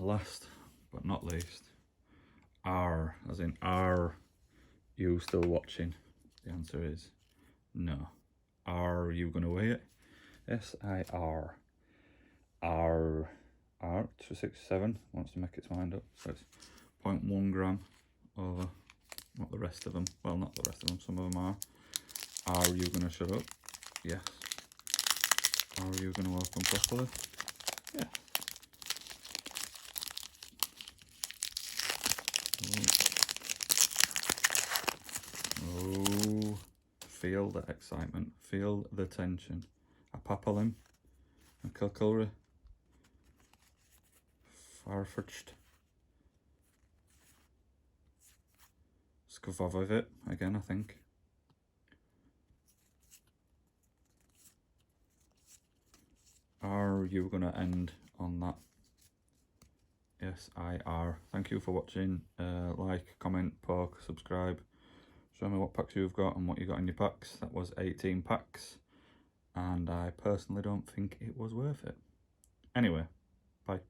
last but not least, are, as in, are you still watching? The answer is no. Are you going to weigh it? S-I-R. R 267 wants to make its mind up. So it's 0.1 gram over what the rest of them, well, not the rest of them, some of them are. Are you going to shut up? Yes. Are you going to open properly? Yeah. Oh, feel the excitement, feel the tension. A papalim, a kilculry, farfetched, skavavivit again, I think. Are you going to end on that? Yes, I are. Thank you for watching. Like, comment, poke, subscribe. Show me what packs you've got and what you got in your packs. That was 18 packs. And I personally don't think it was worth it. Anyway, bye.